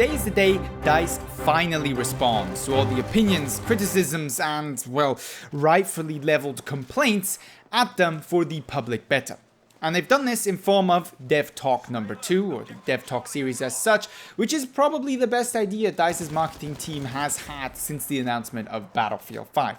today is the day DICE finally responds to all the opinions, criticisms, and, well, rightfully leveled complaints at them for the public beta. And they've done this in form of Dev Talk number 2, or the Dev Talk series as such, which is probably the best idea DICE's marketing team has had since the announcement of Battlefield 5.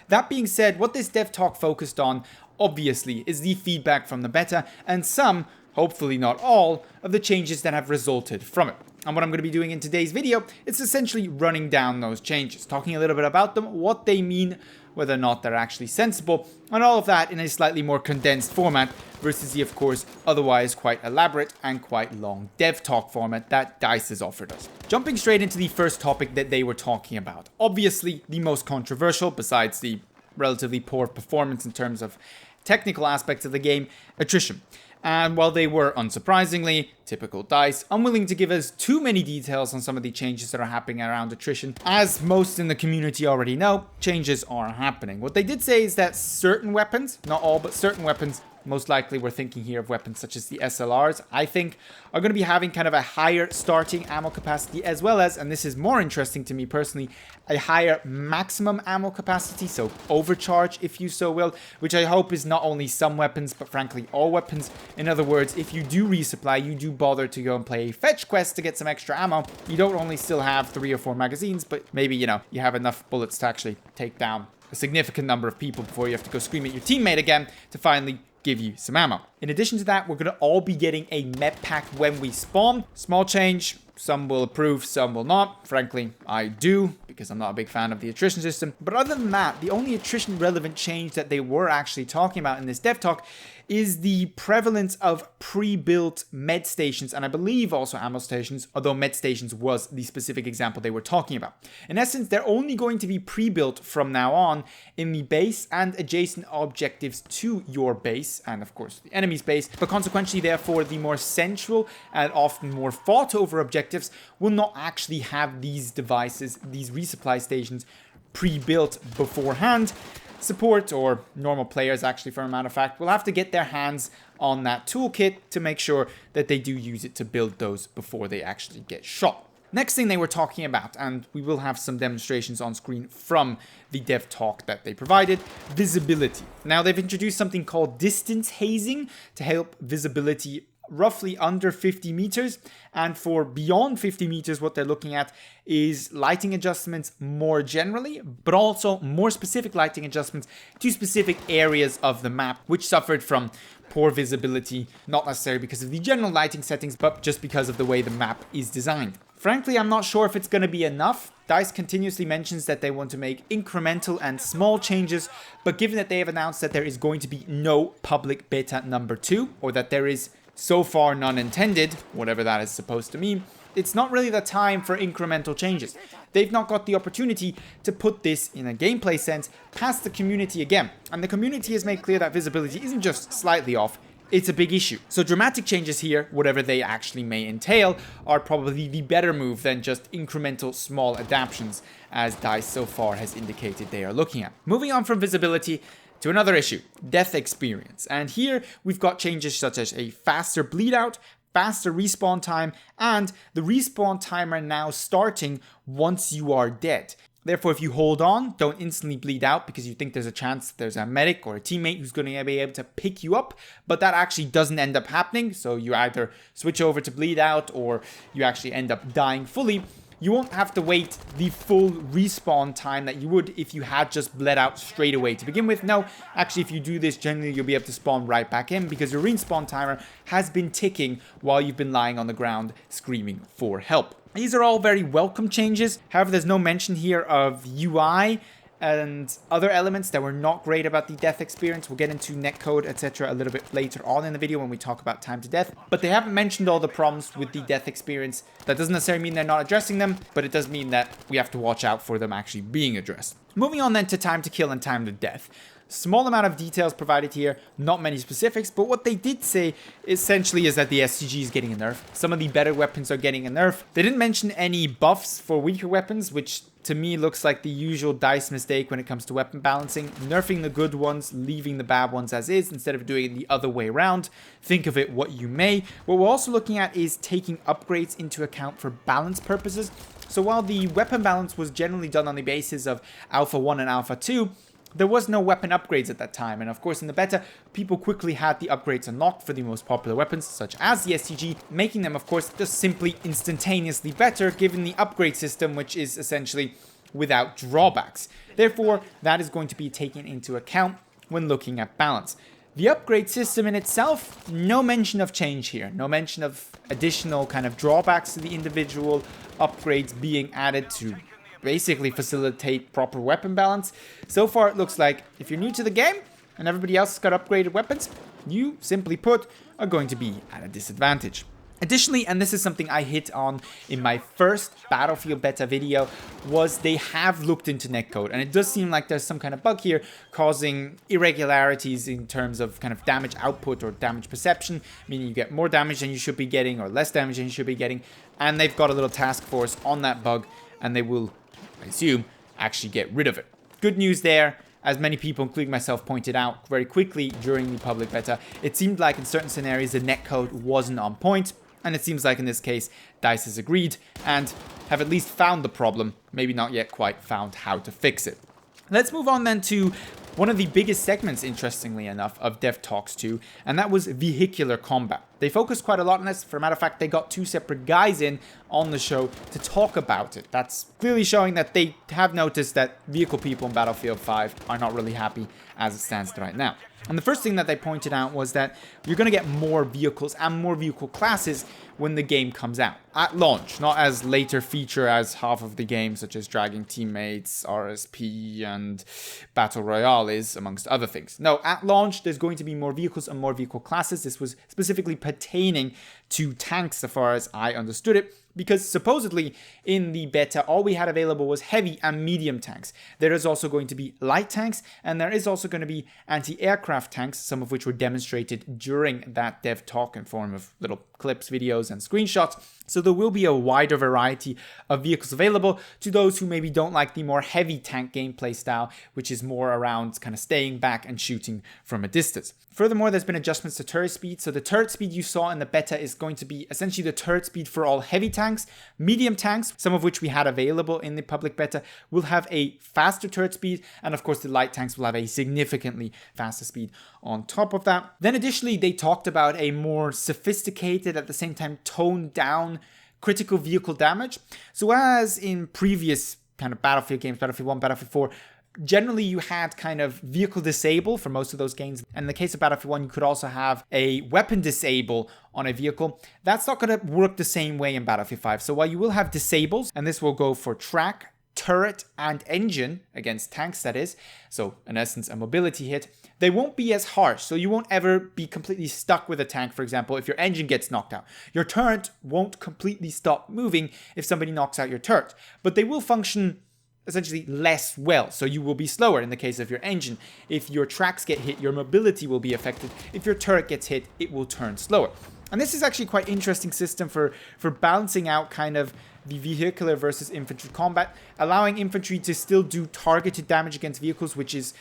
That being said, what this Dev Talk focused on, obviously, is the feedback from the beta and some, hopefully not all, of the changes that have resulted from it. And what I'm going to be doing in today's video is essentially running down those changes, talking a little bit about them, what they mean, whether or not they're actually sensible, and all of that in a slightly more condensed format versus the, of course, otherwise quite elaborate and quite long Dev Talk format that DICE has offered us. Jumping straight into the first topic that they were talking about. Obviously, the most controversial, besides the relatively poor performance in terms of technical aspects of the game, attrition. And while they were, unsurprisingly, typical DICE, unwilling to give us too many details on some of the changes that are happening around attrition, as most in the community already know, changes are happening. What they did say is that certain weapons, not all, but certain weapons, most likely we're thinking here of weapons such as the SLRs, I think are going to be having kind of a higher starting ammo capacity, as well as, and this is more interesting to me personally, a higher maximum ammo capacity, so overcharge if you so will, which I hope is not only some weapons, but frankly all weapons. In other words, if you do resupply, you do bother to go and play a fetch quest to get some extra ammo, you don't only still have 3 or 4 magazines, but maybe, you know, you have enough bullets to actually take down a significant number of people before you have to go scream at your teammate again to finally give you some ammo. In addition to that, we're going to all be getting a med pack when we spawn. Small change. Some will approve, some will not. Frankly, I do, because I'm not a big fan of the attrition system. But other than that, the only attrition relevant change that they were actually talking about in this Dev Talk is the prevalence of pre-built med stations, and I believe also ammo stations, although med stations was the specific example they were talking about. In essence, they're only going to be pre-built from now on in the base and adjacent objectives to your base, and of course the enemy's base, but consequently, therefore, the more central and often more fought over objectives will not actually have these devices, these resupply stations, pre-built beforehand. Support, or normal players actually for a matter of fact, will have to get their hands on that toolkit to make sure that they do use it to build those before they actually get shot. Next thing they were talking about, and we will have some demonstrations on screen from the Dev Talk that they provided, visibility. Now they've introduced something called distance hazing to help visibility roughly under 50 meters, and for beyond 50 meters what they're looking at is lighting adjustments more generally, but also more specific lighting adjustments to specific areas of the map which suffered from poor visibility, not necessarily because of the general lighting settings, but just because of the way the map is designed. Frankly, I'm not sure if it's going to be enough. DICE continuously mentions that they want to make incremental and small changes, but given that they have announced that there is going to be no public beta number 2, or that there is so far none intended, whatever that is supposed to mean, it's not really the time for incremental changes. They've not got the opportunity to put this in a gameplay sense past the community again. And the community has made clear that visibility isn't just slightly off, it's a big issue. So dramatic changes here, whatever they actually may entail, are probably the better move than just incremental small adaptations, as DICE so far has indicated they are looking at. Moving on from visibility to another issue, death experience. And here we've got changes such as a faster bleed out, faster respawn time, and the respawn timer now starting once you are dead. Therefore, if you hold on, don't instantly bleed out because you think there's a chance there's a medic or a teammate who's going to be able to pick you up, but that actually doesn't end up happening. So you either switch over to bleed out or you actually end up dying fully. You won't have to wait the full respawn time that you would if you had just bled out straight away to begin with. No, actually, if you do this, generally you'll be able to spawn right back in because your respawn timer has been ticking while you've been lying on the ground screaming for help. These are all very welcome changes. However, there's no mention here of UI and other elements that were not great about the death experience. We'll get into netcode, etc. a little bit later on in the video when we talk about time to death. But they haven't mentioned all the problems with the death experience. That doesn't necessarily mean they're not addressing them, but it does mean that we have to watch out for them actually being addressed. Moving on then to time to kill and time to death. Small amount of details provided here, not many specifics, but what they did say essentially is that the STG is getting a nerf. Some of the better weapons are getting a nerf. They didn't mention any buffs for weaker weapons, which to me looks like the usual DICE mistake when it comes to weapon balancing, nerfing the good ones, leaving the bad ones as is instead of doing it the other way around. Think of it what you may. What we're also looking at is taking upgrades into account for balance purposes. So while the weapon balance was generally done on the basis of Alpha 1 and Alpha 2, there was no weapon upgrades at that time, and of course in the beta, people quickly had the upgrades unlocked for the most popular weapons, such as the STG, making them of course just simply instantaneously better given the upgrade system, which is essentially without drawbacks. Therefore, that is going to be taken into account when looking at balance. The upgrade system in itself, no mention of change here, no mention of additional kind of drawbacks to the individual upgrades being added to basically facilitate proper weapon balance. So far it looks like if you're new to the game and everybody else has got upgraded weapons, you, simply put, are going to be at a disadvantage. Additionally, and this is something I hit on in my first Battlefield beta video, was they have looked into netcode, and it does seem like there's some kind of bug here causing irregularities in terms of kind of damage output or damage perception, meaning you get more damage than you should be getting or less damage than you should be getting, and they've got a little task force on that bug, and they will, I assume, actually get rid of it. Good news there. As many people, including myself, pointed out very quickly during the public beta, it seemed like in certain scenarios the netcode wasn't on point, and it seems like in this case DICE has agreed and have at least found the problem, maybe not yet quite found how to fix it. Let's move on then to one of the biggest segments, interestingly enough, of Dev Talks 2, and that was vehicular combat. They focused quite a lot on this. For a matter of fact, they got two separate guys in on the show to talk about it. That's clearly showing that they have noticed that vehicle people in Battlefield 5 are not really happy as it stands right now. And the first thing that they pointed out was that you're going to get more vehicles and more vehicle classes when the game comes out. At launch, not as later feature as half of the game, such as dragging teammates, RSP, and Battle Royale is, amongst other things. No, at launch, there's going to be more vehicles and more vehicle classes. This was specifically pertaining to tanks, as far as I understood it, because supposedly in the beta, all we had available was heavy and medium tanks. There is also going to be light tanks, and there is also going to be anti-aircraft tanks, some of which were demonstrated during that dev talk in form of little clips, videos, and screenshots. So there will be a wider variety of vehicles available to those who maybe don't like the more heavy tank gameplay style, which is more around kind of staying back and shooting from a distance. Furthermore, there's been adjustments to turret speed. So the turret speed you saw in the beta is going to be essentially the turret speed for all heavy tanks. Medium tanks, some of which we had available in the public beta, will have a faster turret speed. And of course, the light tanks will have a significantly faster speed on top of that. Then additionally, they talked about a more sophisticated, at the same time toned down critical vehicle damage. So as in previous kind of Battlefield games, Battlefield 1, Battlefield 4, generally you had kind of vehicle disable for most of those games. And in the case of Battlefield 1, you could also have a weapon disable on a vehicle. That's not going to work the same way in Battlefield 5. So while you will have disables, and this will go for track, turret, and engine against tanks, that is, so in essence a mobility hit, they won't be as harsh. So you won't ever be completely stuck with a tank, for example, if your engine gets knocked out. Your turret won't completely stop moving if somebody knocks out your turret, but they will function essentially less well. So you will be slower in the case of your engine. If your tracks get hit, your mobility will be affected. If your turret gets hit, it will turn slower. And this is actually quite interesting system for balancing out kind of the vehicular versus infantry combat, allowing infantry to still do targeted damage against vehicles, which is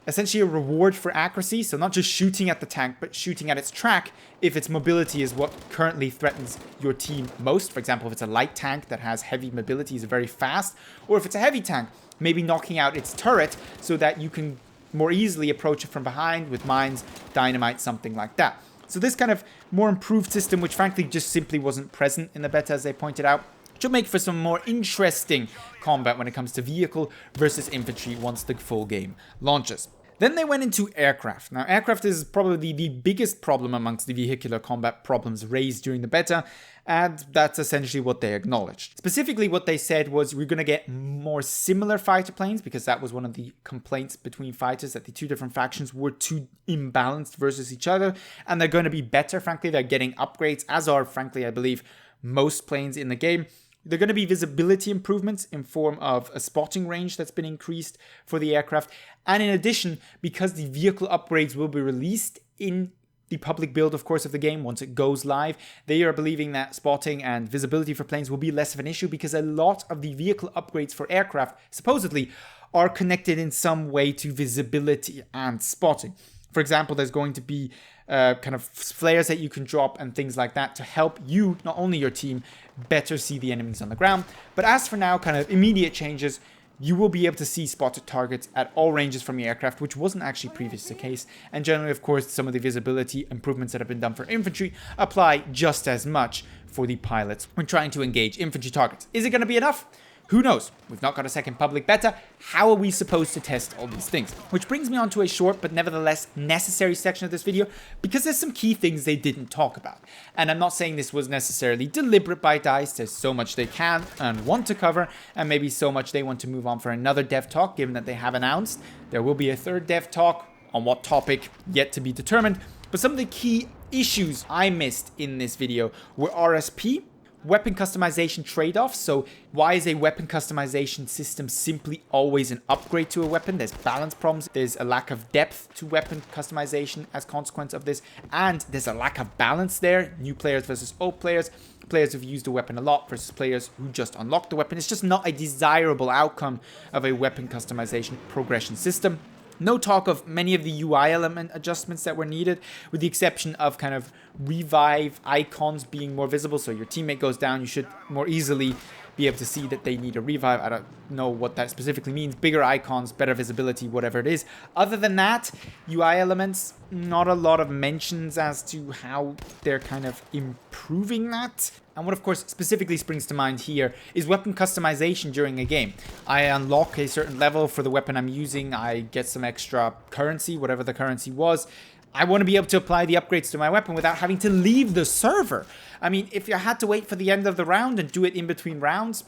essentially a reward for accuracy. So not just shooting at the tank, but shooting at its track if its mobility is what currently threatens your team most. For example, if it's a light tank that has heavy mobility, is very fast, or if it's a heavy tank, maybe knocking out its turret so that you can more easily approach it from behind with mines, dynamite, something like that. So this kind of more improved system, which frankly just simply wasn't present in the beta, as they pointed out, should make for some more interesting combat when it comes to vehicle versus infantry once the full game launches. Then they went into aircraft. Now, aircraft is probably the biggest problem amongst the vehicular combat problems raised during the beta, and that's essentially what they acknowledged. Specifically, what they said was we're going to get more similar fighter planes, because that was one of the complaints between fighters, that the two different factions were too imbalanced versus each other, and they're going to be better, frankly. They're getting upgrades, as are, frankly, I believe, most planes in the game. They're going to be visibility improvements in form of a spotting range that's been increased for the aircraft. And in addition, because the vehicle upgrades will be released in the public build, of course, of the game once it goes live. They are believing that spotting and visibility for planes will be less of an issue because a lot of the vehicle upgrades for aircraft, supposedly, are connected in some way to visibility and spotting. For example, there's going to be kind of flares that you can drop and things like that to help you, not only your team, better see the enemies on the ground. But as for now, kind of immediate changes, you will be able to see spotted targets at all ranges from your aircraft, which wasn't actually previously the case. And generally, of course, some of the visibility improvements that have been done for infantry apply just as much for the pilots when trying to engage infantry targets. Is it going to be enough? Who knows? We've not got a second public beta. How are we supposed to test all these things? Which brings me on to a short but nevertheless necessary section of this video, because there's some key things they didn't talk about. And I'm not saying this was necessarily deliberate by DICE. There's so much they can and want to cover, and maybe so much they want to move on for another dev talk, given that they have announced there will be a third dev talk on what topic yet to be determined. But some of the key issues I missed in this video were RSP, weapon customization trade-offs. So why is a weapon customization system simply always an upgrade to a weapon? There's balance problems. There's a lack of depth to weapon customization as a consequence of this. And there's a lack of balance there. New players versus old players. Players who've used the weapon a lot versus players who just unlocked the weapon. It's just not a desirable outcome of a weapon customization progression system. No talk of many of the UI element adjustments that were needed, with the exception of kind of revive icons being more visible. So your teammate goes down, you should more easily be able to see that they need a revive. I don't know what that specifically means. Bigger icons, better visibility, whatever it is. Other than that, UI elements, not a lot of mentions as to how they're kind of improving that. And what, of course, specifically springs to mind here is weapon customization during a game. I unlock a certain level for the weapon I'm using. I get some extra currency, whatever the currency was. I want to be able to apply the upgrades to my weapon without having to leave the server. I mean, if you had to wait for the end of the round and do it in between rounds,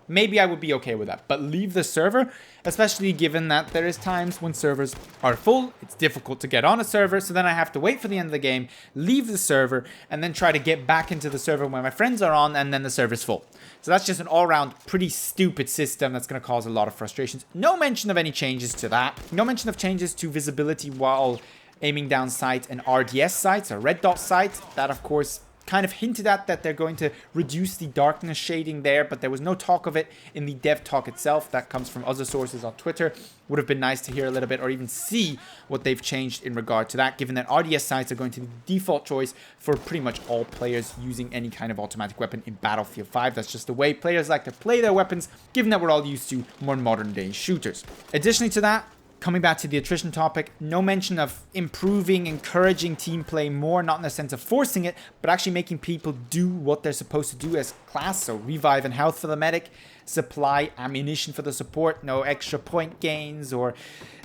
maybe I would be okay with that. But leave the server, especially given that there is times when servers are full, it's difficult to get on a server, so then I have to wait for the end of the game, leave the server, and then try to get back into the server when my friends are on, and then the server's full. So that's just an all-around pretty stupid system that's going to cause a lot of frustrations. No mention of any changes to that. No mention of changes to visibility while aiming down sight and RDS sights, or red dot sights. That, of course, kind of hinted at that they're going to reduce the darkness shading there, but there was no talk of it in the dev talk itself. That comes from other sources on Twitter. Would have been nice to hear a little bit, or even see what they've changed in regard to that, given that RDS sights are going to be the default choice for pretty much all players using any kind of automatic weapon in Battlefield 5. That's just the way players like to play their weapons, given that we're all used to more modern day shooters. Additionally to that, coming back to the attrition topic, no mention of improving, encouraging team play more, not in the sense of forcing it, but actually making people do what they're supposed to do as class. So revive and health for the medic, supply ammunition for the support, no extra point gains, or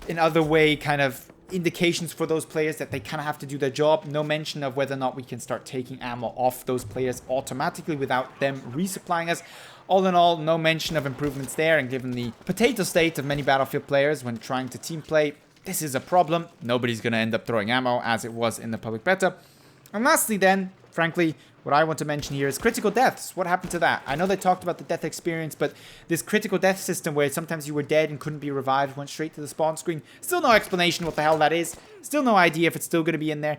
in other way kind of indications for those players that they kind of have to do their job. No mention of whether or not we can start taking ammo off those players automatically without them resupplying us. All in all, no mention of improvements there, and given the potato state of many Battlefield players when trying to team play, this is a problem. Nobody's going to end up throwing ammo as it was in the public beta. And lastly then, frankly, what I want to mention here is critical deaths. What happened to that? I know they talked about the death experience, but this critical death system where sometimes you were dead and couldn't be revived, went straight to the spawn screen. Still no explanation what the hell that is. Still no idea if it's still going to be in there.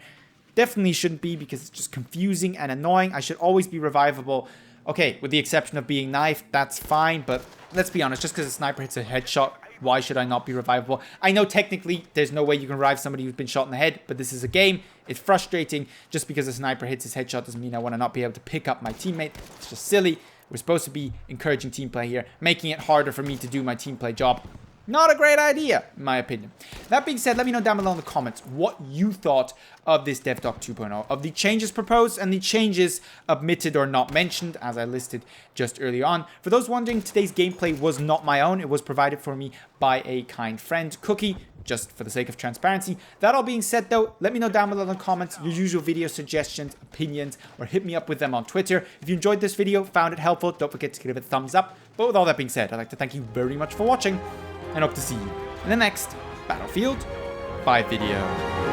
Definitely shouldn't be, because it's just confusing and annoying. I should always be revivable. Okay, with the exception of being knifed, that's fine, but let's be honest, just because a sniper hits a headshot, why should I not be revivable? I know technically there's no way you can revive somebody who's been shot in the head, but this is a game. It's frustrating. Just because a sniper hits his headshot doesn't mean I want to not be able to pick up my teammate. It's just silly. We're supposed to be encouraging team play here, making it harder for me to do my team play job. Not a great idea, in my opinion. That being said, let me know down below in the comments what you thought of this DevDoc 2.0, of the changes proposed and the changes omitted or not mentioned, as I listed just earlier on. For those wondering, today's gameplay was not my own. It was provided for me by a kind friend, Cookie, just for the sake of transparency. That all being said, though, let me know down below in the comments your usual video suggestions, opinions, or hit me up with them on Twitter. If you enjoyed this video, found it helpful, don't forget to give it a thumbs up. But with all that being said, I'd like to thank you very much for watching, and hope to see you in the next Battlefield 5 video.